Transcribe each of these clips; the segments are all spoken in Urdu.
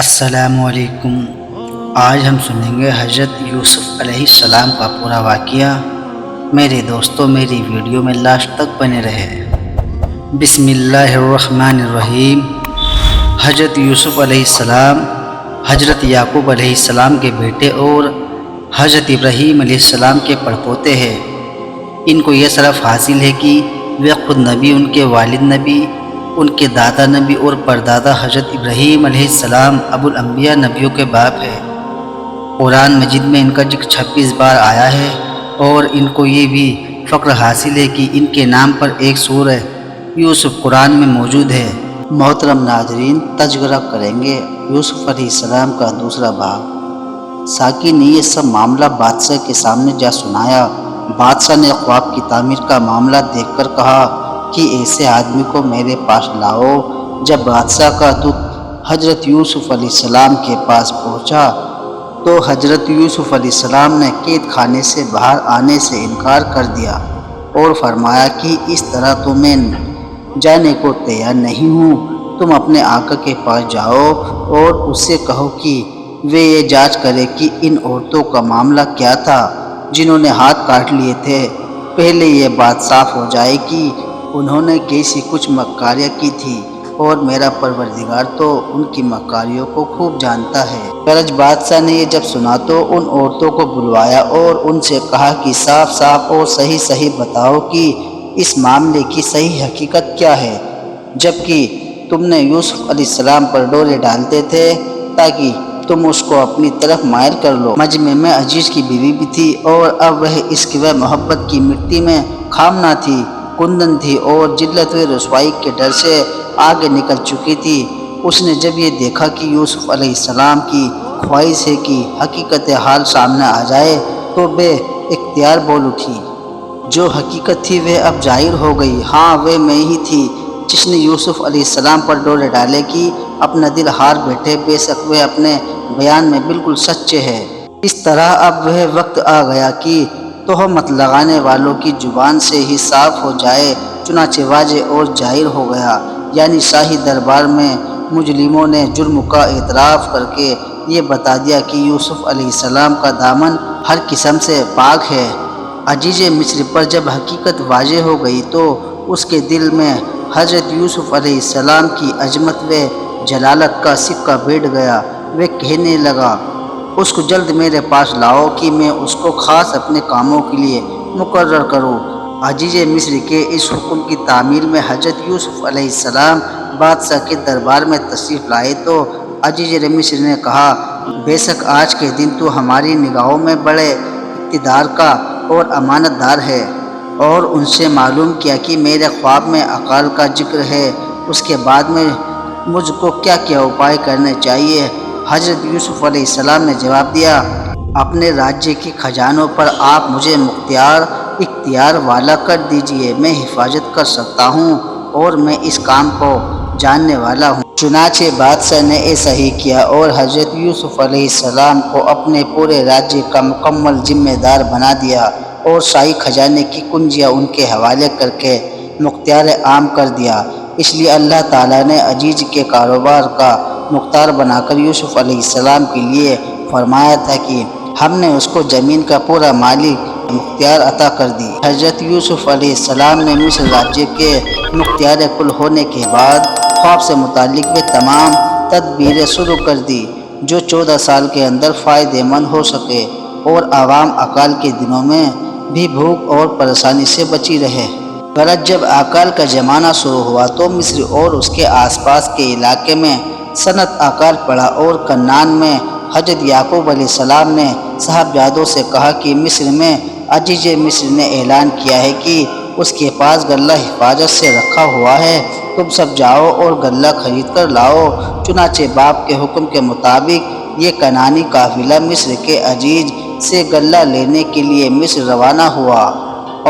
السلام علیکم۔ آج ہم سنیں گے حضرت یوسف علیہ السلام کا پورا واقعہ۔ میرے دوستو میری ویڈیو میں لاسٹ تک بنے رہے۔ بسم اللہ الرحمن الرحیم۔ حضرت یوسف علیہ السلام حضرت یعقوب علیہ السلام کے بیٹے اور حضرت ابراہیم علیہ السلام کے پڑپوتے ہیں۔ ان کو یہ شرف حاصل ہے کہ وہ خود نبی، ان کے والد نبی، ان کے دادا نبی اور پردادا حضرت ابراہیم علیہ السلام ابو الانبیاء نبیوں کے باپ ہے۔ قرآن مجید میں ان کا ذکر 26 بار آیا ہے اور ان کو یہ بھی فخر حاصل ہے کہ ان کے نام پر ایک سورہ یوسف قرآن میں موجود ہے۔ محترم ناظرین، تذکرہ کریں گے یوسف علیہ السلام کا دوسرا باب۔ ساقی نے یہ سب معاملہ بادشاہ کے سامنے جا سنایا۔ بادشاہ نے خواب کی تعمیر کا معاملہ دیکھ کر کہا کہ ایسے آدمی کو میرے پاس لاؤ۔ جب بادشاہ کا دودھ حضرت یوسف علیہ السلام کے پاس پہنچا تو حضرت یوسف علیہ السلام نے قید خانے سے باہر آنے سے انکار کر دیا اور فرمایا کہ اس طرح تو میں جانے کو تیار نہیں ہوں۔ تم اپنے آقا کے پاس جاؤ اور اس سے کہو کہ وہ یہ جانچ کرے کہ ان عورتوں کا معاملہ کیا تھا جنہوں نے ہاتھ کاٹ لیے تھے۔ پہلے یہ بات صاف ہو جائے کہ انہوں نے کیسی کچھ مکاریاں کی تھی، اور میرا پروردگار تو ان کی مکاریوں کو خوب جانتا ہے۔ غرض بادشاہ نے یہ جب سنا تو ان عورتوں کو بلوایا اور ان سے کہا کہ صاف صاف اور صحیح صحیح بتاؤ کہ اس معاملے کی صحیح حقیقت کیا ہے، جبکہ تم نے یوسف علیہ السلام پر ڈورے ڈالتے تھے تاکہ تم اس کو اپنی طرف مائل کر لو۔ مجمع میں عزیز کی بیوی بھی تھی اور اب وہ عشق و محبت کی مٹی میں خام نہ تھی، کندن تھی اور ذلت و رسوائی کے ڈر سے آگے نکل چکی تھی۔ اس نے جب یہ دیکھا کہ یوسف علیہ السلام کی خواہش ہے کہ حقیقت حال سامنے آ جائے تو بے اختیار بول اٹھی۔ جو حقیقت تھی وہ اب ظاہر ہو گئی۔ ہاں، وہ میں ہی تھی جس نے یوسف علیہ السلام پر ڈورے ڈالے کہ اپنا دل ہار بیٹھے، بے شک وہ اپنے بیان میں بالکل سچے ہے۔ اس طرح اب وہ وقت آ گیا کہ تہمت لگانے والوں کی زبان سے ہی صاف ہو جائے۔ چنانچہ واضح اور ظاہر ہو گیا، یعنی شاہی دربار میں مجرموں نے جرم کا اعتراف کر کے یہ بتا دیا کہ یوسف علیہ السلام کا دامن ہر قسم سے پاک ہے۔ عزیز مصر پر جب حقیقت واضح ہو گئی تو اس کے دل میں حضرت یوسف علیہ السلام کی عظمت و جلالت کا سکہ بیٹھ گیا۔ وہ کہنے لگا، اس کو جلد میرے پاس لاؤ کہ میں اس کو خاص اپنے کاموں کے لیے مقرر کروں۔ عزیز مصر کے اس حکم کی تعمیل میں حضرت یوسف علیہ السلام بادشاہ کے دربار میں تشریف لائے تو عزیز مصر نے کہا، بے شک آج کے دن تو ہماری نگاہوں میں بڑے اقتدار کا اور امانت دار ہے۔ اور ان سے معلوم کیا کہ میرے خواب میں اقال کا ذکر ہے، اس کے بعد میں مجھ کو کیا کیا اپائے کرنے چاہیے۔ حضرت یوسف علیہ السلام نے جواب دیا، اپنے راجیہ کے خزانوں پر آپ مجھے اختیار والا کر دیجئے، میں حفاظت کر سکتا ہوں اور میں اس کام کو جاننے والا ہوں۔ چنانچہ بادشاہ نے ایسا ہی کیا اور حضرت یوسف علیہ السلام کو اپنے پورے راجیہ کا مکمل ذمہ دار بنا دیا اور شاہی خزانے کی کنجیاں ان کے حوالے کر کے مختار عام کر دیا۔ اس لیے اللہ تعالیٰ نے عزیز کے کاروبار کا مختار بنا کر یوسف علیہ السلام کے لیے فرمایا تھا کہ ہم نے اس کو زمین کا پورا مالک مختار عطا کر دی۔ حضرت یوسف علیہ السلام نے مصر راجیہ کے مختار کل ہونے کے بعد خواب سے متعلق وہ تمام تدبیریں شروع کر دی جو 14 سال کے اندر فائدہ مند ہو سکے اور عوام اقال کے دنوں میں بھی بھوک اور پریشانی سے بچی رہے۔ غرض جب اقال کا زمانہ شروع ہوا تو مصر اور اس کے آس پاس کے علاقے میں صنعت اقال پڑا اور کنعان میں حضرت یعقوب علیہ السلام نے صاحبزادوں سے کہا کہ مصر میں عزیز مصر نے اعلان کیا ہے کہ اس کے پاس غلہ حفاظت سے رکھا ہوا ہے، تم سب جاؤ اور غلہ خرید کر لاؤ۔ چنانچہ باپ کے حکم کے مطابق یہ کنعانی قافلہ مصر کے عزیز سے غلہ لینے کے لیے مصر روانہ ہوا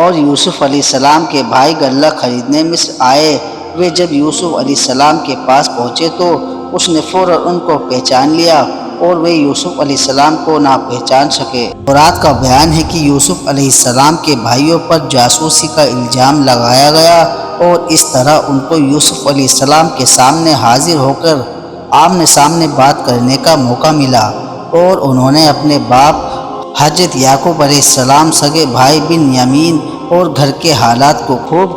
اور یوسف علیہ السلام کے بھائی غلہ خریدنے مصر آئے۔ وہ جب یوسف علیہ السلام کے پاس پہنچے تو اس نے فوراً ان کو پہچان لیا اور وہ یوسف علیہ السلام کو نہ پہچان سکے۔ تورات کا بیان ہے کہ یوسف علیہ السلام کے بھائیوں پر جاسوسی کا الزام لگایا گیا اور اس طرح ان کو یوسف علیہ السلام کے سامنے حاضر ہو کر آمنے سامنے بات کرنے کا موقع ملا اور انہوں نے اپنے باپ حضرت یعقوب علیہ السلام، سگے بھائی بنیامین اور گھر کے حالات کو خوب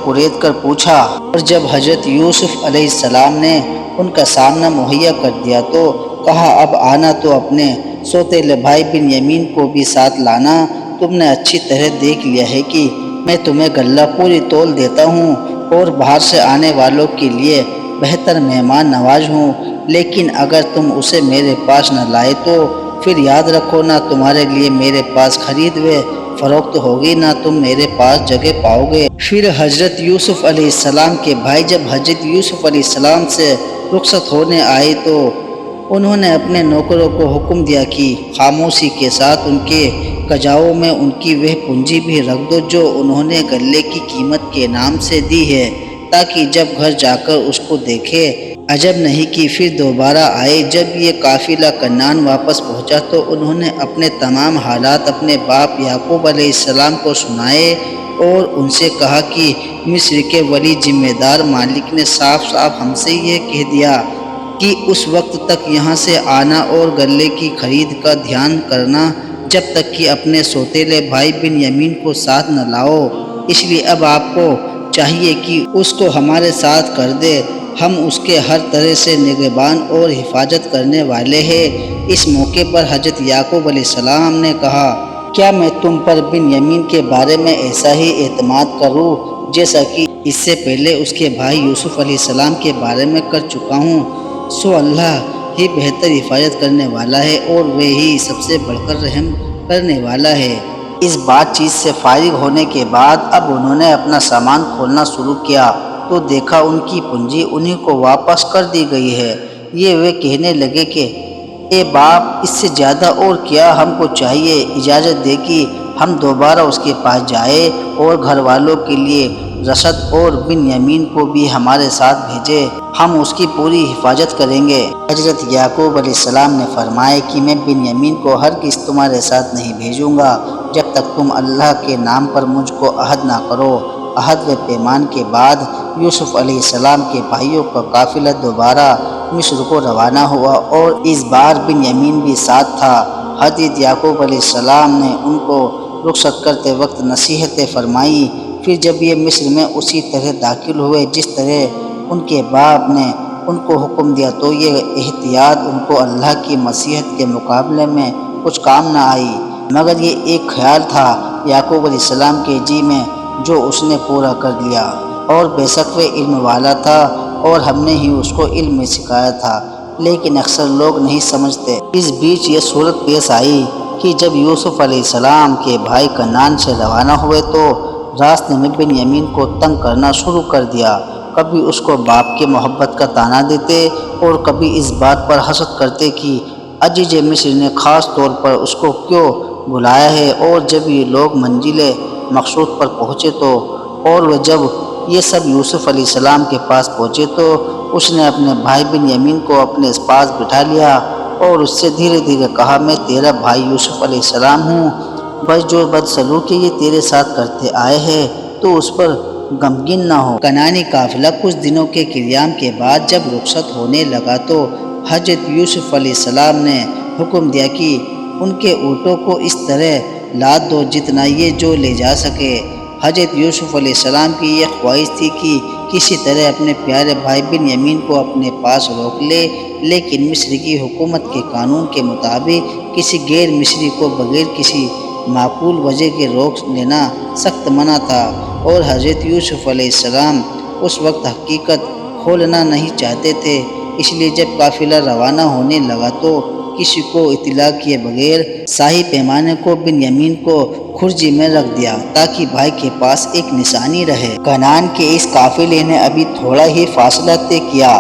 کڑید کر پوچھا، اور جب حضرت یوسف علیہ السلام نے ان کا سامنا مہیا کر دیا تو کہا، اب آنا تو اپنے سوتیلے بھائی بنیامین کو بھی ساتھ لانا۔ تم نے اچھی طرح دیکھ لیا ہے کہ میں تمہیں غلہ پوری تول دیتا ہوں اور باہر سے آنے والوں کے لیے بہتر مہمان نواز ہوں، لیکن اگر تم اسے میرے پاس نہ لائے تو پھر یاد رکھو، نہ تمہارے لیے میرے پاس خرید و فروخت ہوگی، نہ تم میرے پاس جگہ پاؤ گے۔ پھر حضرت یوسف علیہ السلام کے بھائی جب حضرت یوسف علیہ السلام سے رخصت ہونے آئے تو انہوں نے اپنے نوکروں کو حکم دیا کہ خاموشی کے ساتھ ان کے کجاؤں میں ان کی وہ پونجی بھی رکھ دو جو انہوں نے غلے کی قیمت کے نام سے دی ہے، تاکہ جب گھر جا کر اس کو دیکھے۔ عجب نہیں کہ پھر دوبارہ آئے۔ جب یہ قافلہ کنعان واپس پہنچا تو انہوں نے اپنے تمام حالات اپنے باپ یعقوب علیہ السلام کو سنائے اور ان سے کہا کہ مصر کے ولی ذمہ دار مالک نے صاف ہم سے یہ کہہ دیا کہ اس وقت تک یہاں سے آنا اور غلے کی خرید کا دھیان کرنا جب تک کہ اپنے سوتیلے بھائی بنیامین کو ساتھ نہ لاؤ، اس لیے اب آپ کو چاہیے کہ اس کو ہمارے ساتھ کر دے، ہم اس کے ہر طرح سے نگہبان اور حفاظت کرنے والے ہیں۔ اس موقع پر حضرت یعقوب علیہ السلام نے کہا، کیا میں تم پر بنیامین کے بارے میں ایسا ہی اعتماد کروں جیسا کہ اس سے پہلے اس کے بھائی یوسف علیہ السلام کے بارے میں کر چکا ہوں؟ سو اللہ ہی بہتر حفاظت کرنے والا ہے اور وہی سب سے بڑھ کر رحم کرنے والا ہے۔ اس بات چیت سے فارغ ہونے کے بعد اب انہوں نے اپنا سامان کھولنا شروع کیا تو دیکھا ان کی پونجی انہیں کو واپس کر دی گئی ہے۔ یہ وہ کہنے لگے کہ اے باپ، اس سے زیادہ اور کیا ہم کو چاہیے، اجازت دے کہ ہم دوبارہ اس کے پاس جائیں اور گھر والوں کے لیے رسد اور بنیامین کو بھی ہمارے ساتھ بھیجے، ہم اس کی پوری حفاظت کریں گے۔ حضرت یعقوب علیہ السلام نے فرمایا کہ میں بنیامین کو ہرگز تمہارے ساتھ نہیں بھیجوں گا جب تک تم اللہ کے نام پر مجھ کو عہد نہ کرو۔ عہد و پیمان کے بعد یوسف علیہ السلام کے بھائیوں کا قافلہ دوبارہ مصر کو روانہ ہوا اور اس بار بنیامین بھی ساتھ تھا۔ حضرت یعقوب علیہ السلام نے ان کو رخصت کرتے وقت نصیحتیں فرمائیں۔ پھر جب یہ مصر میں اسی طرح داخل ہوئے جس طرح ان کے باپ نے ان کو حکم دیا تو یہ احتیاط ان کو اللہ کی مصیحت کے مقابلے میں کچھ کام نہ آئی، مگر یہ ایک خیال تھا یعقوب علیہ السلام کے جی میں جو اس نے پورا کر لیا، اور بے شک وہ علم والا تھا اور ہم نے ہی اس کو علم میں سکھایا تھا، لیکن اکثر لوگ نہیں سمجھتے۔ اس بیچ یہ صورت پیش آئی کہ جب یوسف علیہ السلام کے بھائی کنعان سے روانہ ہوئے تو راستے میں بنیامین کو تنگ کرنا شروع کر دیا، کبھی اس کو باپ کے محبت کا طعنہ دیتے اور کبھی اس بات پر حسد کرتے کہ عزیز مصر نے خاص طور پر اس کو کیوں بلایا ہے، اور جب یہ لوگ منزل مقصود پر پہنچے تو اور وہ جب یہ سب یوسف علیہ السلام کے پاس پہنچے تو اس نے اپنے بھائی بنیامین کو اپنے پاس بٹھا لیا اور اس سے دھیرے دھیرے کہا، میں تیرا بھائی یوسف علیہ السلام ہوں، بس جو بدسلوکی یہ تیرے ساتھ کرتے آئے ہیں تو اس پر غمگین نہ ہو۔ کنعانی قافلہ کچھ دنوں کے قیام کے بعد جب رخصت ہونے لگا تو حضرت یوسف علیہ السلام نے حکم دیا کہ ان کے اونٹوں کو اس طرح لاد دو جتنا یہ جو لے جا سکے۔ حضرت یوسف علیہ السلام کی یہ خواہش تھی کہ کسی طرح اپنے پیارے بھائی بنیامین کو اپنے پاس روک لے، لیکن مصر کی حکومت کے قانون کے مطابق کسی غیر مصری کو بغیر کسی معقول وجہ کے روک لینا سخت منع تھا، اور حضرت یوسف علیہ السلام اس وقت حقیقت کھولنا نہیں چاہتے تھے۔ اس لیے جب قافلہ روانہ ہونے لگا تو کسی کو اطلاع کیے بغیر شاہی پیمانے کو بنیامین کو کھرجی میں رکھ دیا تاکہ بھائی کے پاس ایک نشانی رہے۔ کنعان کے اس قافلے نے ابھی تھوڑا ہی فاصلہ طے کیا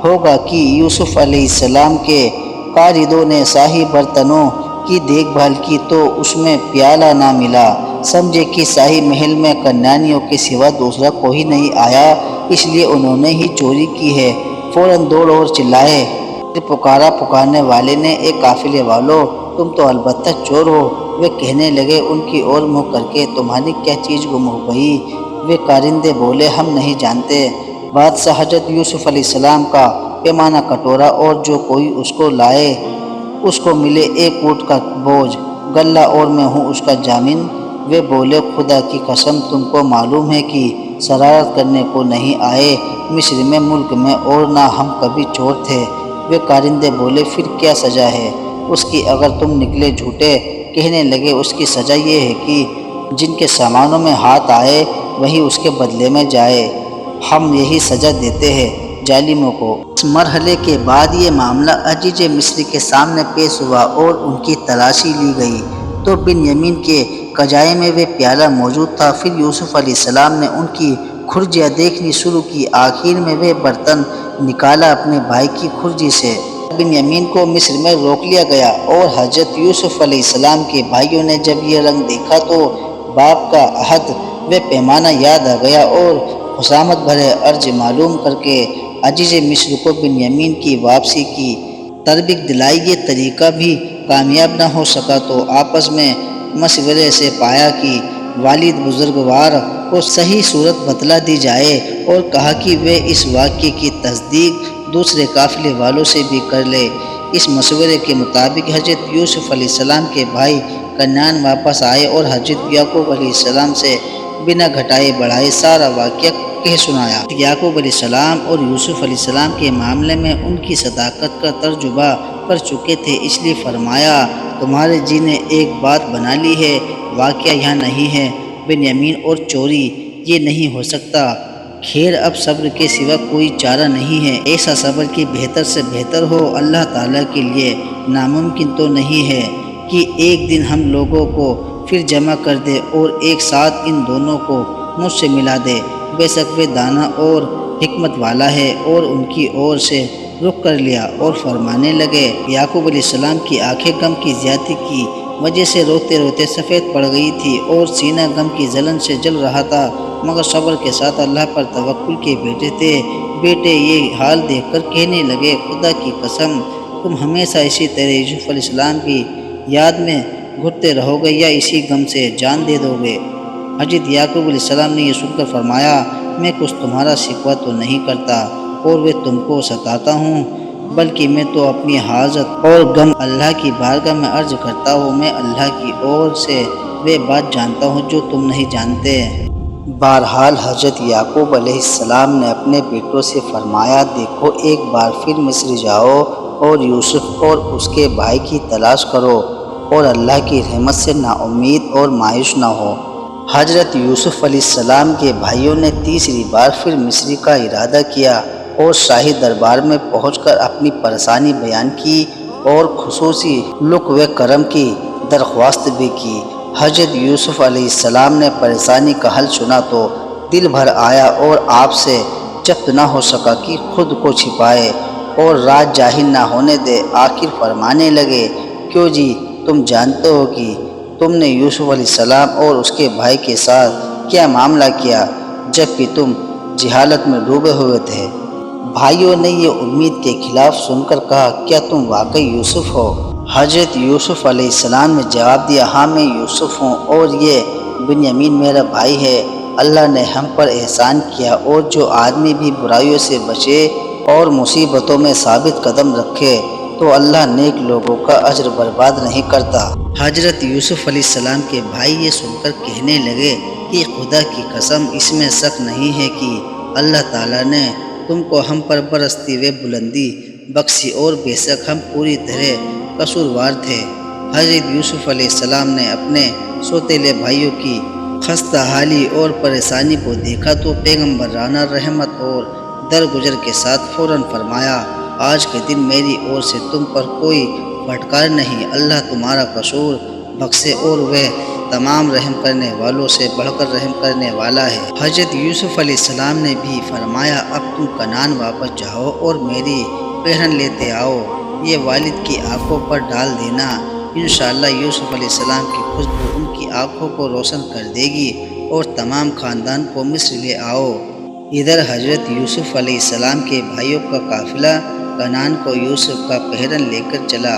ہوگا کہ یوسف علیہ السلام کے کاریدوں نے شاہی برتنوں کی دیکھ بھال کی تو اس میں پیالہ نہ ملا۔ سمجھے کہ شاہی محل میں کنعانیوں کے سوا دوسرا کوئی نہیں آیا، اس لیے انہوں نے ہی چوری کی ہے۔ فوراً دوڑ اور چلائے۔ پھر پکارنے والے نے، اے قافلے والو، تم تو البتہ چور ہو۔ وہ کہنے لگے ان کی اور منہ کر کے، تمہاری کیا چیز گم ہو گئی؟ وہ کارندے بولے، ہم نہیں جانتے۔ بادشاہ حضرت یوسف علیہ السلام کا پیمانہ کٹورا اور جو کوئی اس کو لائے اس کو ملے 1 اونٹ کا بوجھ، غلہ اور میں ہوں اس کا ضامن۔ وہ بولے خدا کی قسم تم کو معلوم ہے کہ شرارت کرنے کو نہیں آئے مصر میں ملک میں، اور نہ ہم کبھی چور تھے۔ وہ کارندے بولے پھر کیا سزا ہے اس کی اگر تم نکلے جھوٹے؟ کہنے لگے اس کی سزا یہ ہے کہ جن کے سامانوں میں ہاتھ آئے وہی اس کے بدلے میں جائے، ہم یہی سزا دیتے ہیں ظالموں کو۔ اس مرحلے کے بعد یہ معاملہ عزیز مصر کے سامنے پیش ہوا اور ان کی تلاشی لی گئی تو بنیامین کے قضائے میں وہ پیالہ موجود تھا۔ پھر یوسف علیہ السلام نے ان کی کھرجیاں دیکھنی شروع کی، آخر میں وہ برتن نکالا اپنے بھائی کی کھرجی سے۔ بنیامین کو مصر میں روک لیا گیا اور حضرت یوسف علیہ السلام کے بھائیوں نے جب یہ رنگ دیکھا تو باپ کا عہد و پیمانہ یاد آ گیا اور خصامت بھرے عرض معلوم کر کے عزیز مصر کو بنیامین کی واپسی کی ترغیب دلائی۔ یہ طریقہ بھی کامیاب نہ ہو سکا تو آپس میں مشورے سے پایا کہ والد بزرگوار کو صحیح صورت بتلا دی جائے اور کہا کہ وہ اس واقعے کی تصدیق دوسرے قافلے والوں سے بھی کر لے۔ اس مشورے کے مطابق حضرت یوسف علیہ السلام کے بھائی کنعان واپس آئے اور حضرت یعقوب علیہ السلام سے بنا گھٹائے بڑھائے سارا واقعہ کہہ سنایا۔ یعقوب علیہ السلام اور یوسف علیہ السلام کے معاملے میں ان کی صداقت کا تجربہ کر چکے تھے، اس لیے فرمایا تمہارے جی نے ایک بات بنا لی ہے، واقعہ یہاں نہیں ہے بنیامین اور چوری، یہ نہیں ہو سکتا۔ خیر اب صبر کے سوا کوئی چارہ نہیں ہے، ایسا صبر کہ بہتر سے بہتر ہو اللہ تعالیٰ کے لیے ناممکن تو نہیں ہے کہ ایک دن ہم لوگوں کو پھر جمع کر دے اور ایک ساتھ ان دونوں کو مجھ سے ملا دے۔ بے شک وہ دانا اور حکمت والا ہے۔ اور ان کی اور سے رخ کر لیا اور فرمانے لگے۔ یعقوب علیہ السلام کی آنکھیں غم کی زیادتی کی وجہ سے روتے روتے سفید پڑ گئی تھی اور سینہ غم کی جلن سے جل رہا تھا، مگر صبر کے ساتھ اللہ پر توکل کے بیٹھے تھے۔ بیٹے یہ حال دیکھ کر کہنے لگے خدا کی قسم تم ہمیشہ اسی طرح یوسف علیہ السلام کی یاد میں گھٹتے رہو گے یا اسی غم سے جان دے دو گے؟ حضرت یعقوب علیہ السلام نے یہ سن کر فرمایا میں کچھ تمہارا شکوہ تو نہیں کرتا اور وہ تم کو ستاتا ہوں، بلکہ میں تو اپنی حاجت اور غم اللہ کی بارگاہ میں عرض کرتا ہوں۔ میں اللہ کی اور سے وہ بات جانتا ہوں جو تم نہیں جانتے۔ بہرحال حضرت یعقوب علیہ السلام نے اپنے بیٹوں سے فرمایا دیکھو ایک بار پھر مصر جاؤ اور یوسف اور اس کے بھائی کی تلاش کرو اور اللہ کی رحمت سے نا امید اور مایوس نہ ہو۔ حضرت یوسف علیہ السلام کے بھائیوں نے تیسری بار پھر مصر کا ارادہ کیا اور شاہی دربار میں پہنچ کر اپنی پریشانی بیان کی اور خصوصی لطف و کرم کی درخواست بھی کی۔ حضرت یوسف علیہ السلام نے پریشانی کا حل سنا تو دل بھر آیا اور آپ سے ضبط نہ ہو سکا کہ خود کو چھپائے اور راز ظاہر نہ ہونے دے۔ آخر فرمانے لگے کیوں جی تم جانتے ہو کہ تم نے یوسف علیہ السلام اور اس کے بھائی کے ساتھ کیا معاملہ کیا جبکہ تم جہالت میں ڈوبے ہوئے تھے؟ بھائیوں نے یہ امید کے خلاف سن کر کہا کیا تم واقعی یوسف ہو؟ حضرت یوسف علیہ السلام نے جواب دیا ہاں میں یوسف ہوں اور یہ بنیامین میرا بھائی ہے۔ اللہ نے ہم پر احسان کیا اور جو آدمی بھی برائیوں سے بچے اور مصیبتوں میں ثابت قدم رکھے تو اللہ نیک لوگوں کا اجر برباد نہیں کرتا۔ حضرت یوسف علیہ السلام کے بھائی یہ سن کر کہنے لگے کہ خدا کی قسم اس میں شک نہیں ہے کہ اللہ تعالیٰ نے تم کو ہم پر برستی ہوئے بلندی بخشی اور بے شک ہم پوری طرح قصوروار تھے۔ حضرت یوسف علیہ السلام نے اپنے سوتیلے بھائیوں کی خستہ حالی اور پریشانی کو دیکھا تو پیغمبرانہ رحمت اور درگزر کے ساتھ فوراً فرمایا آج کے دن میری اور سے تم پر کوئی پھٹکار نہیں، اللہ تمہارا قصور بخشے اور وہ تمام رحم کرنے والوں سے بڑھ کر رحم کرنے والا ہے۔ حضرت یوسف علیہ السلام نے بھی فرمایا اب تم کنعان واپس جاؤ اور میری پہرن لیتے آؤ، یہ والد کی آنکھوں پر ڈال دینا، انشاءاللہ یوسف علیہ السلام کی خوشبو ان کی آنکھوں کو روشن کر دے گی اور تمام خاندان کو مصر لے آؤ۔ ادھر حضرت یوسف علیہ السلام کے بھائیوں کا قافلہ کنعان کو یوسف کا پہرن لے کر چلا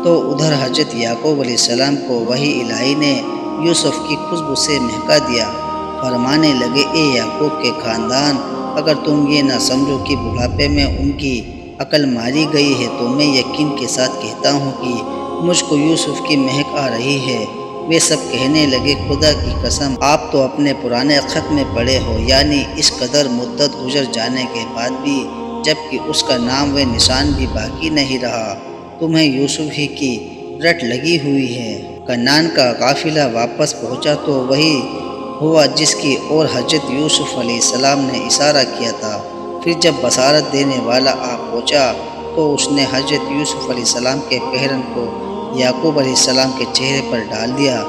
تو ادھر حضرت یعقوب علیہ السلام کو وحی الہی نے یوسف کی خوشبو سے مہکا دیا۔ فرمانے لگے اے یعقوب کے خاندان اگر تم یہ نہ سمجھو کہ بڑھاپے میں ان کی عقل ماری گئی ہے تو میں یقین کے ساتھ کہتا ہوں کہ مجھ کو یوسف کی مہک آ رہی ہے۔ وہ سب کہنے لگے خدا کی قسم آپ تو اپنے پرانے خط میں پڑے ہو، یعنی اس قدر مدت گزر جانے کے بعد بھی، جبکہ اس کا نام و نشان بھی باقی نہیں رہا، تمہیں یوسف ہی کی رٹ لگی ہوئی ہے۔ کنعان کا قافلہ واپس پہنچا تو وہی ہوا جس کی اور حضرت یوسف علیہ السلام نے اشارہ کیا تھا۔ پھر جب بشارت دینے والا آ پہنچا تو اس نے حضرت یوسف علیہ السلام کے پہرن کو یعقوب علیہ السلام کے چہرے پر ڈال دیا،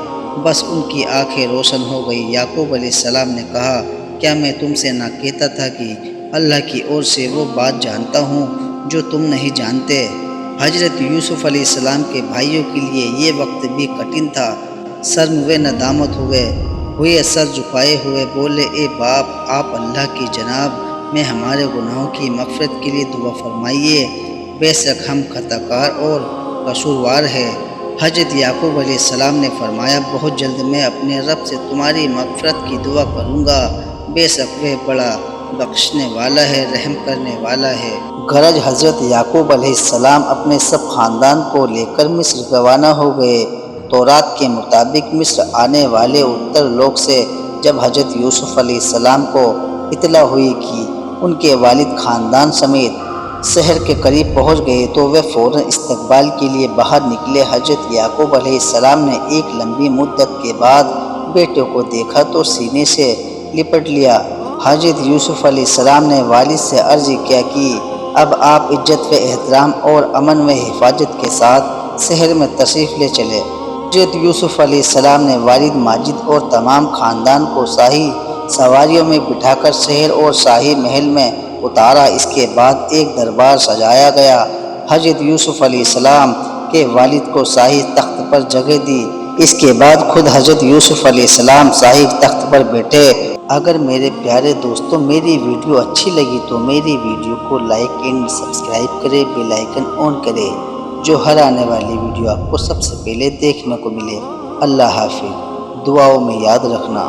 بس ان کی آنکھیں روشن ہو گئی۔ یعقوب علیہ السلام نے کہا، کیا میں تم سے نہ کہتا تھا کہ اللہ کی اور سے وہ بات جانتا ہوں جو تم نہیں جانتے؟ حضرت یوسف علیہ السلام کے بھائیوں کے لیے یہ وقت بھی کٹھن تھا۔ شرم و ندامت ہوئے سر جھکائے ہوئے بولے، اے باپ، آپ اللہ کی جناب میں ہمارے گناہوں کی مغفرت کے لیے دعا فرمائیے، بے شک ہم خطا کار اور قصوروار ہے۔ حضرت یعقوب علیہ السلام نے فرمایا، بہت جلد میں اپنے رب سے تمہاری مغفرت کی دعا کروں گا، بے شک وہ بڑا بخشنے والا ہے، رحم کرنے والا ہے۔ غرض حضرت یعقوب علیہ السلام اپنے سب خاندان کو لے کر مصر روانہ ہو گئے۔ تورات کے مطابق مصر آنے والے اتر لوگ سے جب حضرت یوسف علیہ السلام کو اطلاع ہوئی کہ ان کے والد خاندان سمیت شہر کے قریب پہنچ گئے تو وہ فوراً استقبال کے لیے باہر نکلے۔ حضرت یعقوب علیہ السلام نے ایک لمبی مدت کے بعد بیٹے کو دیکھا تو سینے سے لپٹ لیا۔ حضرت یوسف علیہ السلام نے والد سے عرض کیا کہ اب آپ عزت و احترام اور امن و حفاظت کے ساتھ شہر میں تشریف لے چلے۔ حضرت یوسف علیہ السلام نے والد ماجد اور تمام خاندان کو شاہی سواریوں میں بٹھا کر شہر اور شاہی محل میں اتارا۔ اس کے بعد ایک دربار سجایا گیا۔ حضرت یوسف علیہ السلام کے والد کو شاہی تخت پر جگہ دی۔ اس کے بعد خود حضرت یوسف علیہ السلام شاہی تخت پر بیٹھے۔ اگر میرے پیارے دوستوں میری ویڈیو اچھی لگی تو میری ویڈیو کو لائک اینڈ سبسکرائب کرے، بیل آئیکن آن کرے، جو ہر آنے والی ویڈیو آپ کو سب سے پہلے دیکھنے کو ملے۔ اللہ حافظ، دعاؤں میں یاد رکھنا۔